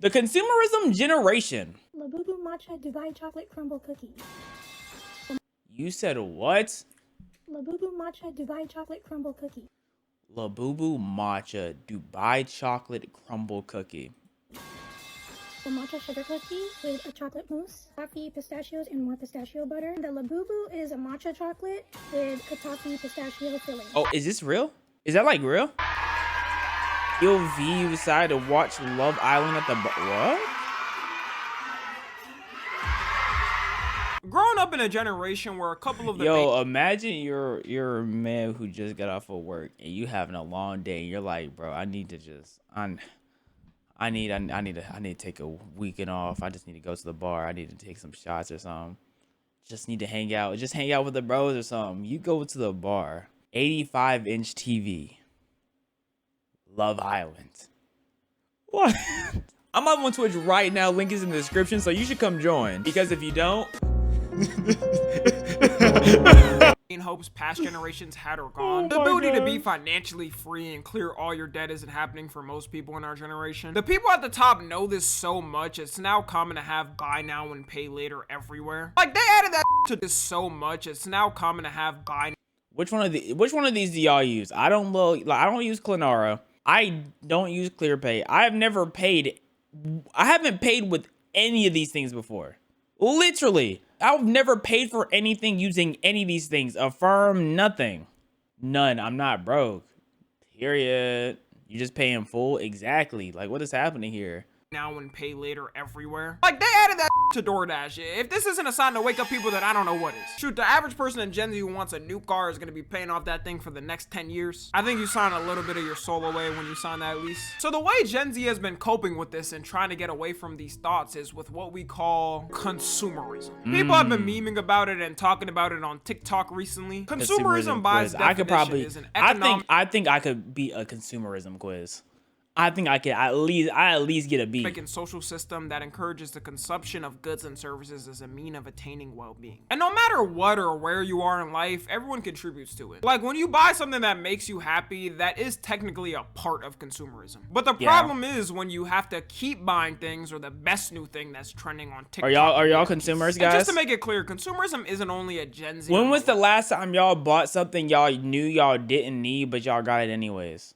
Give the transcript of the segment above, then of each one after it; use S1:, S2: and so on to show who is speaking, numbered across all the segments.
S1: The consumerism generation.
S2: Labubu matcha Dubai chocolate crumble cookie.
S1: You said what?
S2: Labubu matcha Dubai chocolate crumble cookie.
S1: Labubu matcha Dubai chocolate crumble cookie.
S2: The matcha sugar cookie with a chocolate mousse, toffee, pistachios, and more pistachio butter. The Labubu is a matcha chocolate with a toffee pistachio filling.
S1: Oh, is this real? Is that like real? V decided to watch Love Island at the what?
S3: Growing up in a generation where a couple of the
S1: imagine you're a man who just got off of work and you having a long day and you're like, bro, I need to take a weekend off. I just need to go to the bar. I need to take some shots or something. Just need to hang out. Just hang out with the bros or something. You go to the bar, 85-inch TV, Love Island. What? I'm live on Twitch right now. Link is in the description, so you should come join. Because if you don't,
S3: hopes past generations had or gone. The ability to be financially free and clear all your debt isn't happening for most people in our generation. The people at the top know this so much, it's now common to have buy now and pay later everywhere. Like, they added that to this so much, it's now common to have buy.
S1: Which one of these do y'all use? I don't use Clenara. I don't use ClearPay. I haven't paid with any of these things before. Literally. I've never paid for anything using any of these things. Affirm, nothing. None. I'm not broke. Period. You just pay in full? Exactly. Like, what is happening here?
S3: Now and pay later everywhere. Like, they added that to DoorDash. If this isn't a sign to wake up people, then I don't know what is. Shoot, the average person in Gen Z who wants a new car is gonna be paying off that thing for the next 10 years. I think you sign a little bit of your soul away when you sign that lease. So the way Gen Z has been coping with this and trying to get away from these thoughts is with what we call consumerism. People have been memeing about it and talking about it on TikTok recently. Consumerism by its definition is an economic...
S1: I think I could be a consumerism quiz. I think I could at least get a B.
S3: And social system that encourages the consumption of goods and services as a mean of attaining well-being. And no matter what or where you are in life, everyone contributes to it. Like, when you buy something that makes you happy, that is technically a part of consumerism. But the problem is when you have to keep buying things or the best new thing that's trending on TikTok.
S1: Are y'all consumers, guys?
S3: And just to make it clear, consumerism isn't only a Gen Z.
S1: When was the last time y'all bought something y'all knew y'all didn't need, but y'all got it anyways?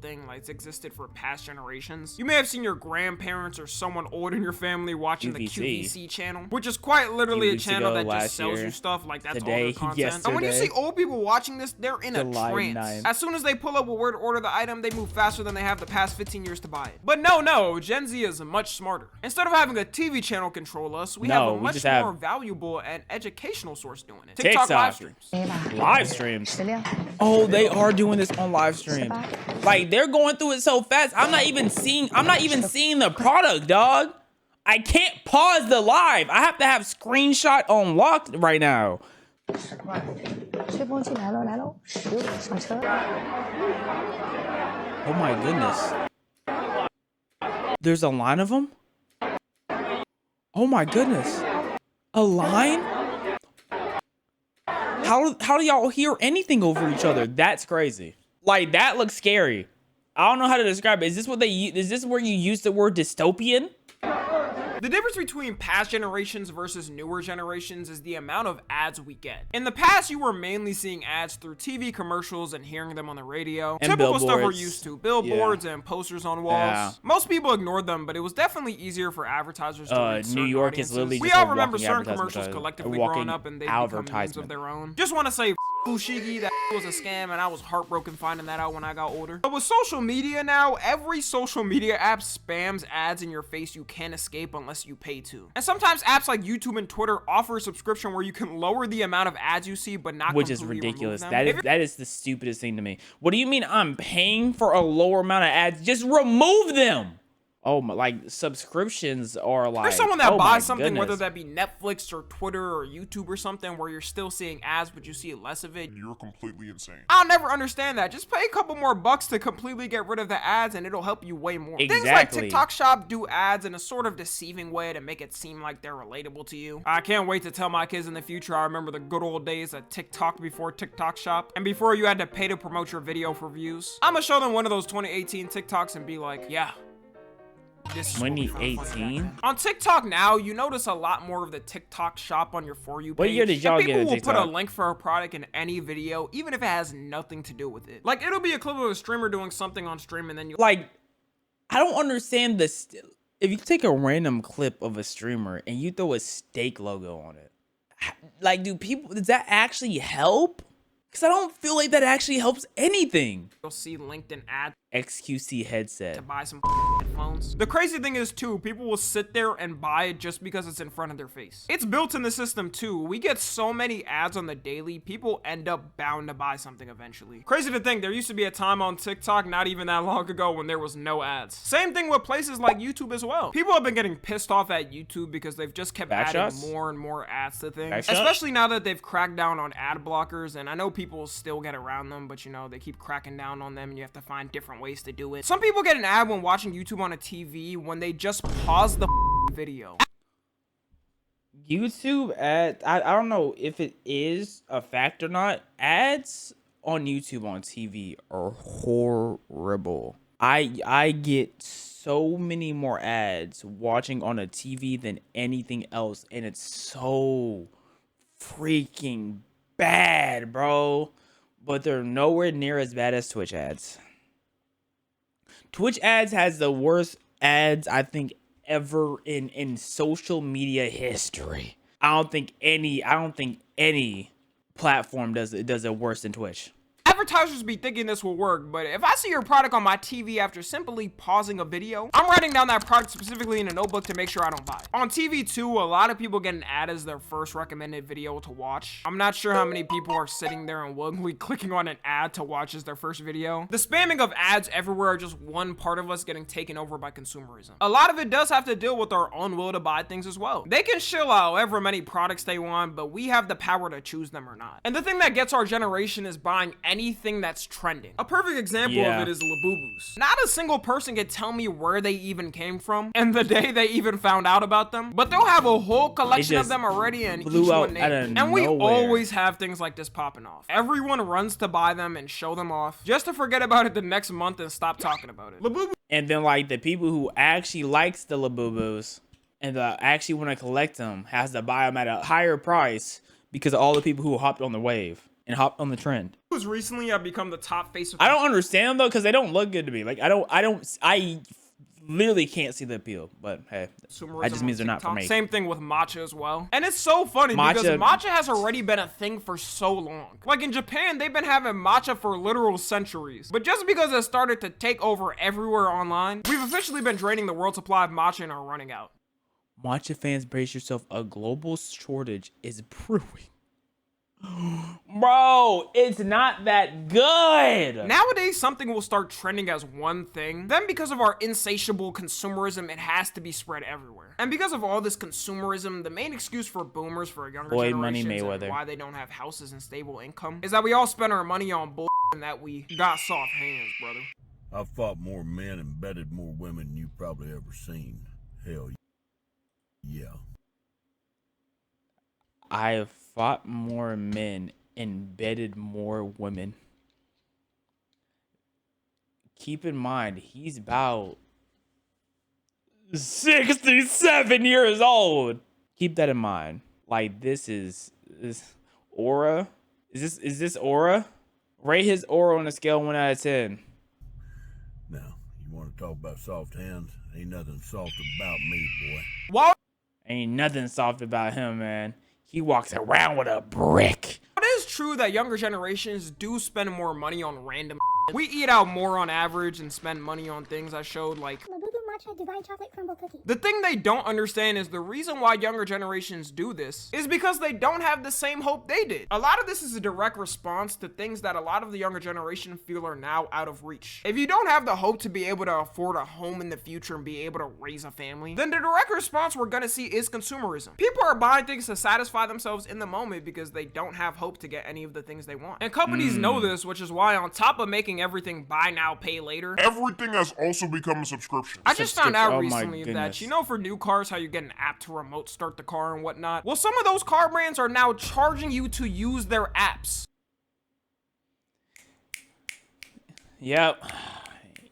S3: Thing like it's existed for past generations. You may have seen your grandparents or someone old in your family watching the QVC channel, which is quite literally a channel that just sells you stuff. Like, that's all their content. And when you see old people watching this, they're in a trance. As soon as they pull up a word to order the item, they move faster than they have the past 15 years to buy it. But no, Gen Z is much smarter. Instead of having a TV channel control us, we have a much more valuable and educational source doing it. TikTok live streams.
S1: Live streams. Oh, they are doing this on live stream. Like, they're going through it so fast. I'm not even seeing the product, dog. I can't pause the live. I have to have screenshot unlocked right now. Oh my goodness. There's a line of them? Oh my goodness. A line? How do y'all hear anything over each other? That's crazy. Like, that looks scary. I don't know how to describe it. Is this where you use the word dystopian?
S3: The difference between past generations versus newer generations is the amount of ads we get. In the past, you were mainly seeing ads through TV commercials and hearing them on the radio.
S1: And
S3: typical
S1: billboards.
S3: Stuff we're used to. Billboards and posters on walls. Yeah. Most people ignored them, but it was definitely easier for advertisers to reach
S1: New York
S3: audiences.
S1: is literally
S3: we
S1: just
S3: all remember certain commercials collectively growing up, and they become memes of their own. Just want to say, Fushigi, that was a scam, and I was heartbroken finding that out when I got older. But with social media now, every social media app spams ads in your face you can't escape unless you pay to. And sometimes apps like YouTube and Twitter offer a subscription where you can lower the amount of ads you see, but not
S1: which is ridiculous. That is the stupidest thing to me. What do you mean I'm paying for a lower amount of ads? Just remove them. Oh my, like, subscriptions are like,
S3: there's someone that buys something, whether that be Netflix or Twitter or YouTube or something, where you're still seeing ads, but you see less of it.
S4: You're completely insane.
S3: I'll never understand that. Just pay a couple more bucks to completely get rid of the ads, and it'll help you way more.
S1: Exactly.
S3: Things like TikTok Shop do ads in a sort of deceiving way to make it seem like they're relatable to you. I can't wait to tell my kids in the future I remember the good old days of TikTok before TikTok Shop, and before you had to pay to promote your video for views. I'm gonna show them one of those 2018 TikToks and be like, yeah, This is what we found funny back
S1: 2018?
S3: then. On TikTok now, you notice a lot more of the TikTok shop on your For You page.
S1: What year did y'all get a
S3: People will put a
S1: TikTok?
S3: link for a product in any video, even if it has nothing to do with it. Like, it'll be a clip of a streamer doing something on stream, and then you
S1: Like, I don't understand this. If you take a random clip of a streamer and you throw a steak logo on it, like, does that actually help? Because I don't feel like that actually helps anything.
S3: you'll see LinkedIn ads
S1: XQC headset.
S3: to buy some headphones. The crazy thing is too, people will sit there and buy it just because it's in front of their face. It's built in the system too. We get so many ads on the daily, people end up bound to buy something eventually. Crazy to think, there used to be a time on TikTok not even that long ago when there was no ads. Same thing with places like YouTube as well. People have been getting pissed off at YouTube because they've just kept adding more and more ads to things. Especially now that they've cracked down on ad blockers, and I know people still get around them, but you know, they keep cracking down on them and you have to find different ways to do it. Some people get an ad when watching YouTube on a TV when they just pause the video.
S1: YouTube ads, I don't know if it is a fact or not. Ads on YouTube on TV are horrible. I get so many more ads watching on a TV than anything else, and it's so freaking bad, bro. But they're nowhere near as bad as Twitch ads. Twitch ads has the worst ads, I think, ever in social media history. I don't think any platform does it worse than Twitch.
S3: Advertisers be thinking this will work, but if I see your product on my TV after simply pausing a video, I'm writing down that product specifically in a notebook to make sure I don't buy it. On TV too, a lot of people get an ad as their first recommended video to watch. I'm not sure how many people are sitting there and willingly clicking on an ad to watch as their first video. The spamming of ads everywhere are just one part of us getting taken over by consumerism. A lot of it does have to deal with our own will to buy things as well. They can shill out however many products they want, but we have the power to choose them or not. And the thing that gets our generation is buying anything that's trending. A perfect example of it is Labubus. Not a single person can tell me where they even came from and the day they even found out about them, but they'll have a whole collection of them already and each one named. And we always have things like this popping off. Everyone runs to buy them and show them off just to forget about it the next month and stop talking about it. Labubu.
S1: And then like the people who actually likes the Labubus and actually want to collect them has to buy them at a higher price because of all the people who hopped on the wave and hopped on the trend.
S3: Who's recently have become the top face of.
S1: I don't understand them though because they don't look good to me. Like I literally can't see the appeal. But hey, that just means they're not for me.
S3: Same thing with matcha as well. And it's so funny because matcha has already been a thing for so long. Like in Japan, they've been having matcha for literal centuries. But just because it started to take over everywhere online, we've officially been draining the world supply of matcha and are running out.
S1: Matcha fans, brace yourself. A global shortage is brewing. Bro, it's not that good.
S3: Nowadays, something will start trending as one thing. Then because of our insatiable consumerism, it has to be spread everywhere. And because of all this consumerism, the main excuse for boomers for a younger generation and why they don't have houses and stable income is that we all spend our money on bull and that we got soft hands, brother.
S4: I've fought more men and bedded more women than you've probably ever seen. Hell yeah.
S1: I have fought more men and bedded more women. Keep in mind, he's about 67 years old. Keep that in mind. Like this aura. Is this aura? Rate his aura on a scale of 1 out of 10.
S4: Now, you want to talk about soft hands? Ain't nothing soft about me, boy.
S3: What?
S1: Ain't nothing soft about him, man. He walks around with a brick.
S3: It is true that younger generations do spend more money on random shit. We eat out more on average and spend money on things I showed like
S2: Matcha Divine Chocolate Crumble Cookie.
S3: The thing they don't understand is the reason why younger generations do this is because they don't have the same hope they did. A lot of this is a direct response to things that a lot of the younger generation feel are now out of reach. If you don't have the hope to be able to afford a home in the future and be able to raise a family, then the direct response we're gonna see is consumerism. People are buying things to satisfy themselves in the moment because they don't have hope to get any of the things they want. And companies know this, which is why on top of making everything buy now, pay later,
S5: everything has also become a subscription.
S3: I just found out recently that, you know, for new cars, how you get an app to remote start the car and whatnot? Well, some of those car brands are now charging you to use their apps.
S1: Yep.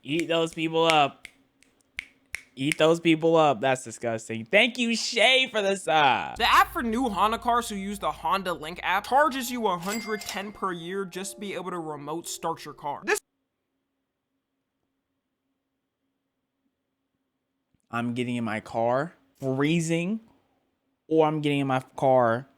S1: Eat those people up. Eat those people up. That's disgusting. Thank you, Shay, for the sub.
S3: The app for new Honda cars who use the Honda Link app charges you $110 per year just to be able to remote start your car.
S1: I'm getting in my car freezing, or I'm getting in my car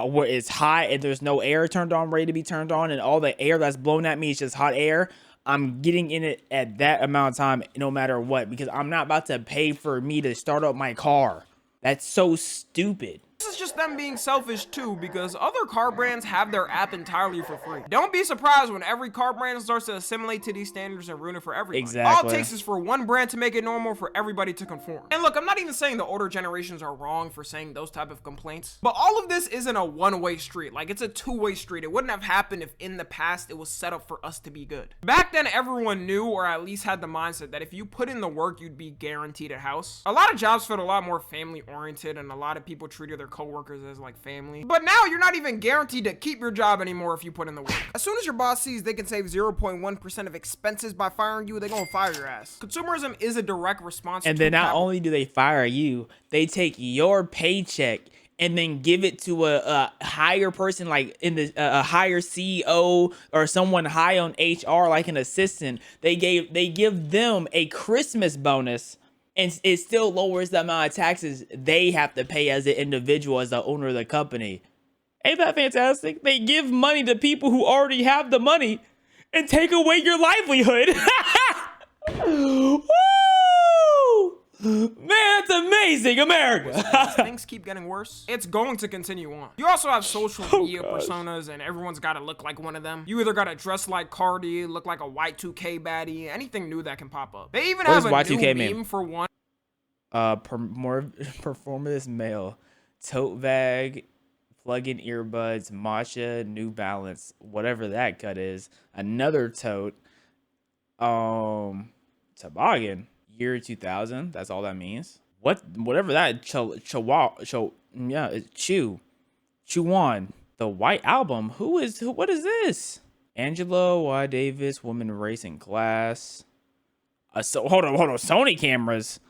S1: where it's hot and there's no air turned on, ready to be turned on, and all the air that's blown at me is just hot air. I'm getting in it at that amount of time no matter what, because I'm not about to pay for me to start up my car. That's so stupid.
S3: This is just them being selfish too, because other car brands have their app entirely for free. Don't be surprised when every car brand starts to assimilate to these standards and ruin it for everybody.
S1: Exactly.
S3: All it takes is for one brand to make it normal for everybody to conform. And look, I'm not even saying the older generations are wrong for saying those type of complaints, but all of this isn't a one-way street. Like, it's a two-way street. It wouldn't have happened if in the past it was set up for us to be good. Back then, everyone knew, or at least had the mindset, that if you put in the work, you'd be guaranteed a house. A lot of jobs felt a lot more family-oriented, and a lot of people treated their coworkers as like family. But now you're not even guaranteed to keep your job anymore if you put in the work. As soon as your boss sees they can save 0.1% of expenses by firing you, they're gonna fire your ass. Consumerism is a direct response.
S1: And then not only do they fire you, they take your paycheck and then give it to a higher person, like in the a higher CEO or someone high on HR, like an assistant. They give them a Christmas bonus. And it still lowers the amount of taxes they have to pay as an individual, as the owner of the company. Ain't that fantastic? They give money to people who already have the money and take away your livelihood. Woo! Man, that's amazing, America.
S3: As things keep getting worse, it's going to continue on. You also have social media personas, and everyone's got to look like one of them. You either got to dress like Cardi, look like a Y2K baddie, anything new that can pop up. They even have a Y2K new meme for one.
S1: More performative male, tote bag, plug-in earbuds, matcha, New Balance, whatever that cut is. Another tote, toboggan. Year 2000, that's all that means. Whatever that chew on. The White Album. What is this? Angela Y. Davis, woman race and class. Hold on, Sony cameras.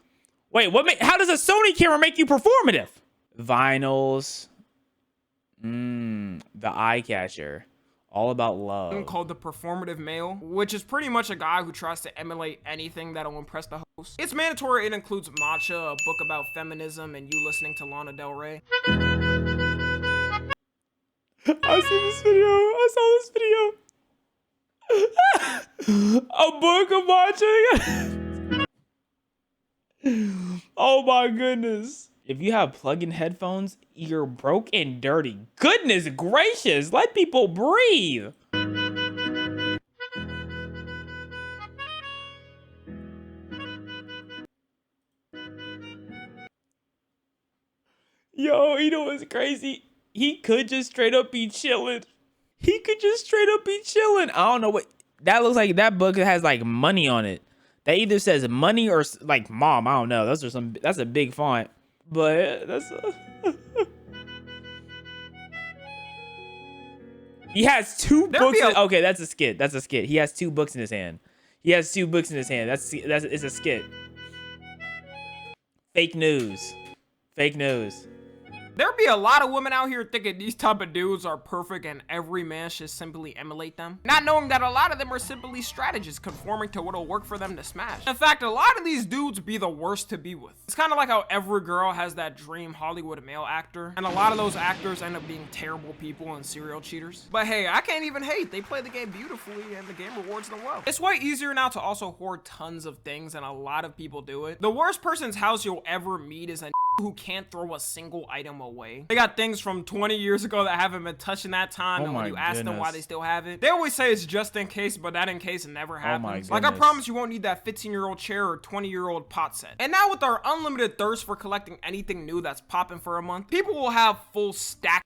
S1: Wait, how does a Sony camera make you performative? Vinyls. The eye catcher. All about love.
S3: Called the performative male, which is pretty much a guy who tries to emulate anything that'll impress the host. It's mandatory. It includes matcha, a book about feminism, and you listening to Lana Del Rey.
S1: I saw this video. A book of matcha. Oh my goodness. If you have plug-in headphones, you're broke and dirty. Goodness gracious, let people breathe. Yo, you know what's crazy? He could just straight up be chilling. I don't know what that looks like. That book has like money on it. That either says money or like mom. I don't know. That's a big font. But that's he has two books. Okay, that's a skit. He has two books in his hand. That's it's a skit. Fake news.
S3: There'd be a lot of women out here thinking these type of dudes are perfect and every man should simply emulate them, not knowing that a lot of them are simply strategists conforming to what'll work for them to smash. In fact, a lot of these dudes be the worst to be with. It's kind of like how every girl has that dream Hollywood male actor, and a lot of those actors end up being terrible people and serial cheaters. But hey, I can't even hate. They play the game beautifully and the game rewards them well. It's way easier now to also hoard tons of things, and a lot of people do it. The worst person's house you'll ever meet is a who can't throw a single item away. They got things from 20 years ago that haven't been touched in that time, and when you ask them why they still have it, they always say it's just in case, but that in case never happens. Like, I promise you won't need that 15-year-old chair or 20-year-old pot set. And now with our unlimited thirst for collecting anything new that's popping for a month, people will have full stack.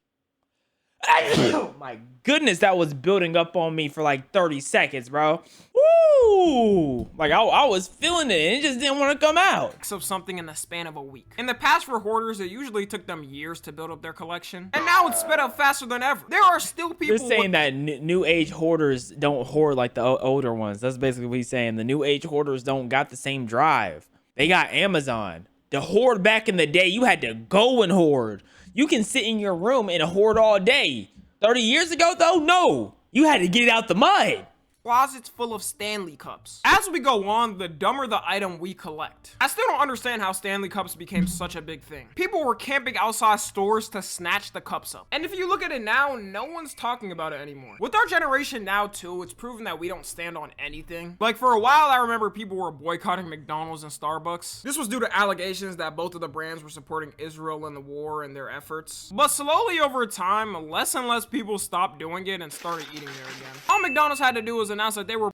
S1: Oh my goodness, that was building up on me for like 30 seconds, bro. Woo! Like I was feeling it and it just didn't want to come out.
S3: Of something in the span of a week. In the past, for hoarders, it usually took them years to build up their collection, and now it's sped up faster than ever. There are still people.
S1: You're saying that new age hoarders don't hoard like the older ones. That's basically what he's saying. The new age hoarders don't got the same drive. They got Amazon. The hoard back in the day, you had to go and hoard. You can sit in your room and hoard all day. 30 years ago, though, no. You had to get it out the mud.
S3: Closets full of Stanley cups. As we go on, the dumber the item we collect. I still don't understand how Stanley cups became such a big thing. People were camping outside stores to snatch the cups up. And if you look at it now, no one's talking about it anymore. With our generation now too, it's proven that we don't stand on anything. Like for a while, I remember people were boycotting McDonald's and Starbucks. This was due to allegations that both of the brands were supporting Israel in the war and their efforts. But slowly over time, less and less people stopped doing it and started eating there again. All McDonald's had to do was announced that they were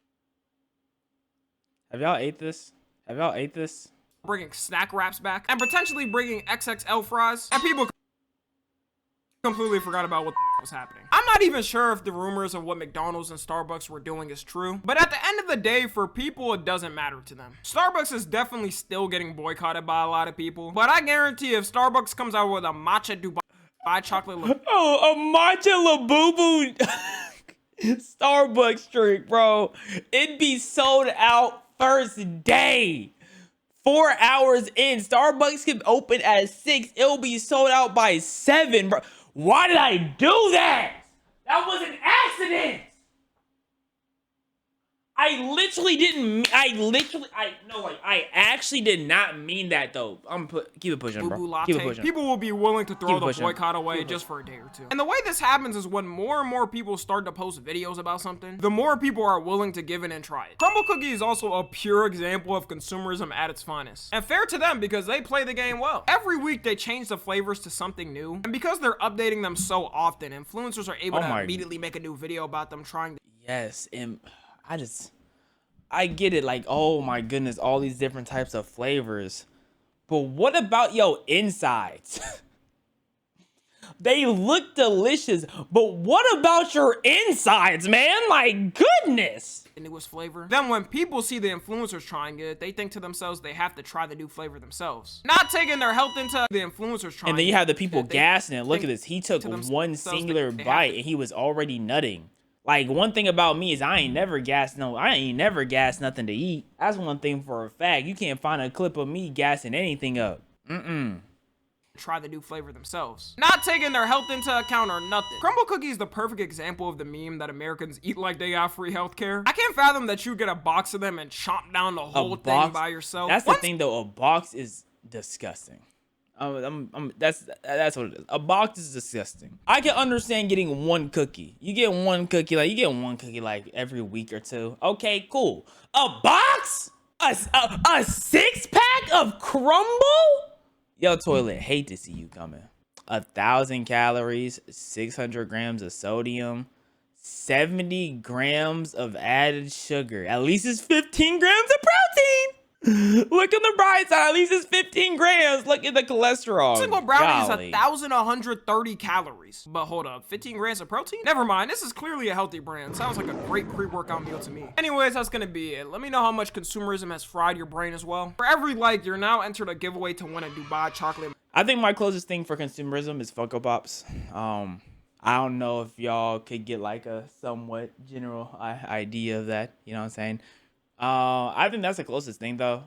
S1: Have y'all ate this? Have y'all ate this?
S3: Bringing snack wraps back and potentially bringing XXL fries, and people completely forgot about what was happening. I'm not even sure if the rumors of what McDonald's and Starbucks were doing is true, but at the end of the day, for people, it doesn't matter to them. Starbucks is definitely still getting boycotted by a lot of people, but I guarantee if Starbucks comes out with a matcha Dubai chocolate
S1: a matcha Labubu Starbucks drink, bro, it'd be sold out first day. 4 hours in. Starbucks can open at 6. It'll be sold out by 7, bro. Why did I do that? That was an accident. I actually did not mean that though. Keep it pushing, bro. Keep it pushing.
S3: People will be willing to throw the boycott away just for a day or two. And the way this happens is when more and more people start to post videos about something, the more people are willing to give it and try it. Crumble Cookie is also a pure example of consumerism at its finest. And fair to them because they play the game well. Every week they change the flavors to something new. And because they're updating them so often, influencers are able to immediately make a new video about them trying to.
S1: Yes, and I get it, like, oh my goodness, all these different types of flavors. But what about your insides? They look delicious, but what about your insides, man? Like, goodness.
S3: The newest flavor. Then when people see the influencers trying it, they think to themselves they have to try the new flavor themselves. Not taking their health into the influencers trying it.
S1: And then you have the people gassing it. Look at this. He took one singular bite and he was already nutting. Like, one thing about me is I ain't never gassed nothing to eat. That's one thing for a fact. You can't find a clip of me gassing anything up.
S3: Try the new flavor themselves. Not taking their health into account or nothing. Crumble Cookie is the perfect example of the meme that Americans eat like they got free healthcare. I can't fathom that you get a box of them and chomp down the whole thing by yourself.
S1: That's the thing though, a box is disgusting. That's what it is. A box is disgusting. I can understand getting one cookie. You get one cookie like every week or two. Okay, cool. A box? A 6-pack of crumble? Yo, toilet, hate to see you coming. 1,000 calories, 600 grams of sodium, 70 grams of added sugar. At least it's 15 grams of protein. Look on the bright side, at least it's 15 grams. Look at the cholesterol.
S3: Single brownie is 1,130 calories. But hold up, 15 grams of protein? Never mind, this is clearly a healthy brand. Sounds like a great pre-workout meal to me. Anyways, that's gonna be it. Let me know how much consumerism has fried your brain as well. For every like, you're now entered a giveaway to win a Dubai chocolate.
S1: I think my closest thing for consumerism is Funko Pops. I don't know if y'all could get like a somewhat general idea of that. You know what I'm saying? I think that's the closest thing though.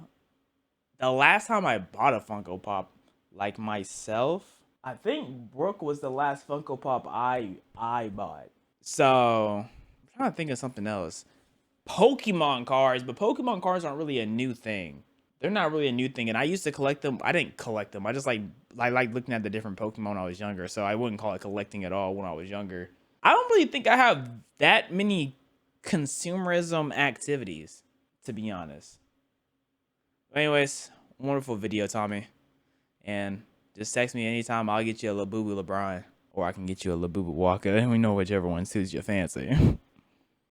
S1: The last time I bought a Funko Pop, like myself, I think Brooke was the last Funko Pop I bought. So I'm trying to think of something else. Pokemon cards, but Pokemon cards aren't really a new thing. They're not really a new thing, and I used to collect them. I didn't collect them. I just like looking at the different Pokemon when I was younger, so I wouldn't call it collecting at all when I was younger. I don't really think I have that many consumerism activities, to be honest. Anyways, wonderful video, Tommy. And just text me anytime. I'll get you a Labubu LeBron, or I can get you a Labubu Walker. We know whichever one suits your fancy.